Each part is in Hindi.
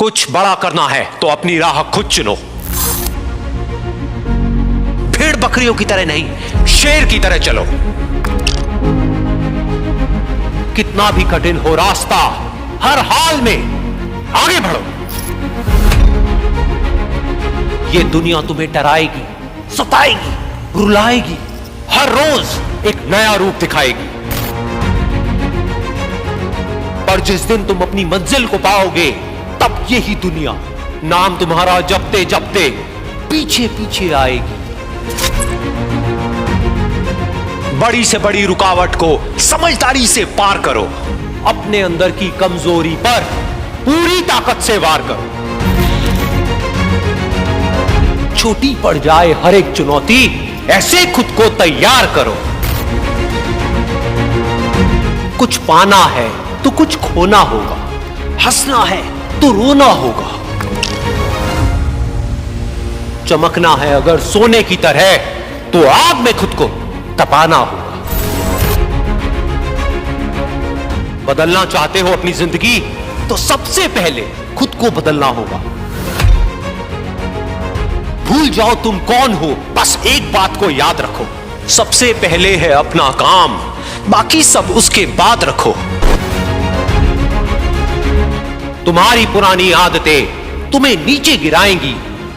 कुछ बड़ा करना है तो अपनी राह खुद चुनो। भेड़ बकरियों की तरह नहीं, शेर की तरह चलो। कितना भी कठिन हो रास्ता, हर हाल में आगे बढ़ो। ये दुनिया तुम्हें डराएगी, सताएगी, रुलाएगी, हर रोज एक नया रूप दिखाएगी। पर जिस दिन तुम अपनी मंजिल को पाओगे, तब यही दुनिया नाम तुम्हारा जपते जपते पीछे पीछे आएगी। बड़ी से बड़ी रुकावट को समझदारी से पार करो। अपने अंदर की कमजोरी पर पूरी ताकत से वार करो। छोटी पड़ जाए हर एक चुनौती, ऐसे खुद को तैयार करो। कुछ पाना है तो कुछ खोना होगा, हंसना है तो रोना होगा, चमकना है अगर सोने की तरह तो आग में खुद को तपाना होगा। बदलना चाहते हो अपनी जिंदगी तो सबसे पहले खुद को बदलना होगा। भूल जाओ तुम कौन हो, बस एक बात को याद रखो, सबसे पहले है अपना काम, बाकी सब उसके बाद रखो। तुम्हारी पुरानी आदतें तुम्हें नीचे गिराएंगी,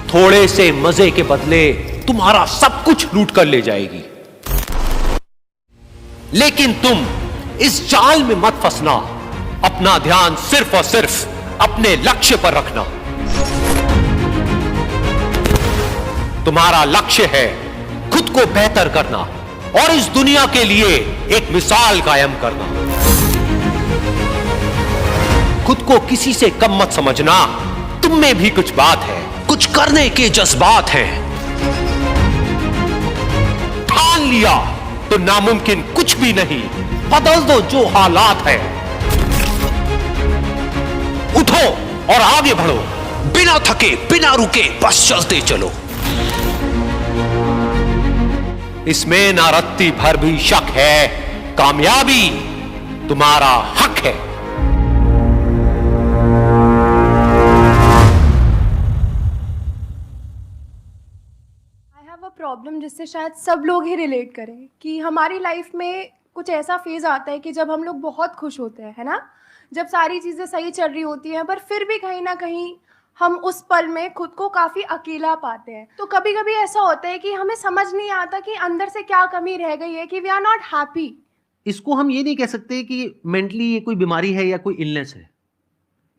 थोड़े से मजे के बदले तुम्हारा सब कुछ लूट कर ले जाएगी। लेकिन तुम इस जाल में मत फंसना, अपना ध्यान सिर्फ और सिर्फ अपने लक्ष्य पर रखना। तुम्हारा लक्ष्य है खुद को बेहतर करना और इस दुनिया के लिए एक मिसाल कायम करना। खुद को किसी से कम मत समझना, तुम में भी कुछ बात है, कुछ करने के जज्बात हैं। ठान लिया तो नामुमकिन कुछ भी नहीं, बदल दो जो हालात है। उठो और आगे बढ़ो, बिना थके बिना रुके बस चलते चलो। इसमें ना रत्ती भर भी शक है, कामयाबी तुम्हारा हक है। प्रॉब्लम जिससे शायद सब लोग ही रिलेट करें कि हमारी लाइफ में कुछ ऐसा फेज आता है कि जब हम लोग बहुत खुश होते हैं, है ना, जब सारी चीज़ें सही चल रही होती हैं, पर फिर भी कहीं ना कहीं हम उस पल में खुद को काफ़ी अकेला पाते हैं। तो कभी कभी ऐसा होता है कि हमें समझ नहीं आता कि अंदर से क्या कमी रह गई है कि वी आर नॉट हैप्पी। इसको हम ये नहीं कह सकते कि मेंटली ये कोई बीमारी है या कोई इलनेस है।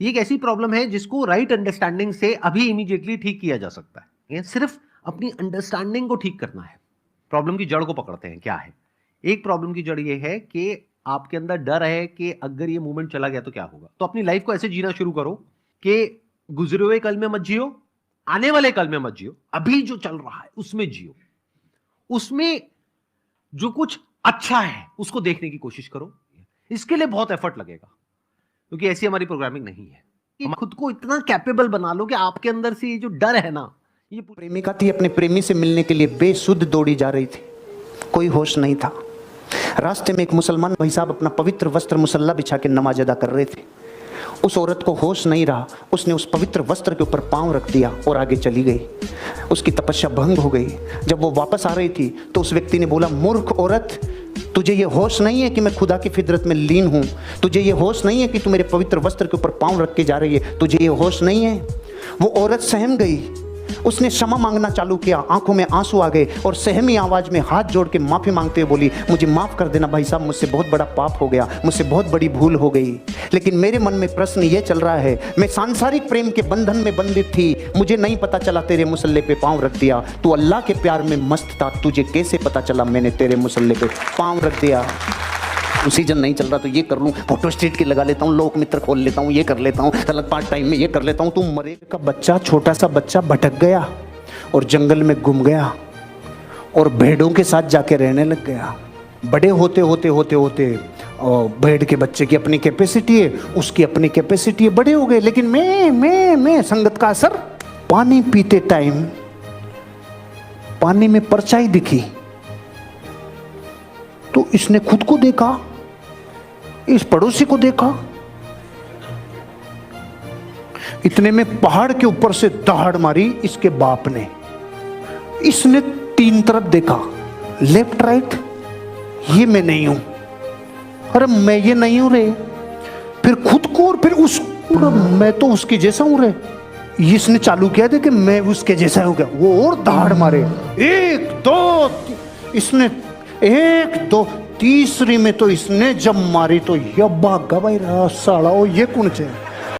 ये एक ऐसी प्रॉब्लम है जिसको राइट अंडरस्टैंडिंग से अभी इमीडिएटली ठीक किया जा सकता है। सिर्फ अपनी अंडरस्टैंडिंग को ठीक करना है। प्रॉब्लम की जड़ को पकड़ते हैं, क्या है। एक प्रॉब्लम की जड़ ये है कि आपके अंदर डर है कि अगर ये मूवमेंट चला गया तो क्या होगा। तो अपनी लाइफ को ऐसे जीना शुरू करो कि गुजरे हुए कल में मत जियो, आने वाले कल में मत जियो, अभी जो चल रहा है उसमें जियो। उसमें जो कुछ अच्छा है उसको देखने की कोशिश करो। इसके लिए बहुत एफर्ट लगेगा क्योंकि ऐसी हमारी प्रोग्रामिंग नहीं है। कि खुद को इतना कैपेबल बना लो कि आपके अंदर से ये जो डर है ना, ये प्रेमिका थी, अपने प्रेमी से मिलने के लिए बेसुध दौड़ी जा रही थी, कोई होश नहीं था। रास्ते में एक मुसलमान भाई साहब अपना पवित्र वस्त्र मुसल्ला बिछा के नमाज अदा कर रहे थे। उस औरत को होश नहीं रहा, उसने उस पवित्र वस्त्र के ऊपर पांव रख दिया और आगे चली गई। उसकी तपस्या भंग हो गई। जब वो वापस आ रही थी तो उस व्यक्ति ने बोला, मूर्ख औरत, तुझे ये होश नहीं है कि मैं खुदा की फितरत में लीन हूँ? तुझे ये होश नहीं है कि तू मेरे पवित्र वस्त्र के ऊपर पांव रख के जा रही है? तुझे ये होश नहीं है? वो औरत सहम गई। उसने क्षमा मांगना चालू किया, आंखों में आंसू आ गए और सहमी आवाज में हाथ जोड़ के माफी मांगते हुए बोली, मुझे माफ कर देना भाई साहब, मुझसे बहुत बड़ा पाप हो गया, मुझसे बहुत बड़ी भूल हो गई। लेकिन मेरे मन में प्रश्न ये चल रहा है, मैं सांसारिक प्रेम के बंधन में बंधित थी, मुझे नहीं पता चला तेरे मुसल्ले पे पांव रख दिया। तू अल्लाह के प्यार में मस्त था, तुझे कैसे पता चला मैंने तेरे मुसल्ले पे पांव रख दिया? सीजन नहीं चल रहा तो ये कर लूँ, फोटो स्ट्रीट की लगा लेता हूँ, लोक मित्र खोल लेता हूँ, ये कर लेता हूँ, गलत पार्ट टाइम में ये कर लेता हूँ। तुम मरे का बच्चा, छोटा सा बच्चा भटक गया और जंगल में गुम गया और भेड़ों के साथ जाके रहने लग गया। बड़े होते होते होते होते और भेड़ के बच्चे की अपनी कैपेसिटी है, उसकी अपनी कैपेसिटी है, बड़े हो गए। लेकिन मैं संगत का असर। पानी पीते टाइम पानी में परछाई दिखी तो इसने खुद को देखा, इस पड़ोसी को देखा, इतने में पहाड़ के ऊपर से दहाड़ मारी इसके बाप ने। इसने 3 तरफ देखा, लेफ्ट राइट, ये मैं नहीं हूं, अरे मैं ये नहीं हूं रे, फिर खुद को और फिर उसको, मैं तो उसके जैसा हूं रे। इसने चालू किया था कि मैं उसके जैसा हो गया, वो और दहाड़ मारे, 1 2, इसने 1 2, तीसरी में तो इसने जब मारी तो ये भागा भाई साला, ये कौन से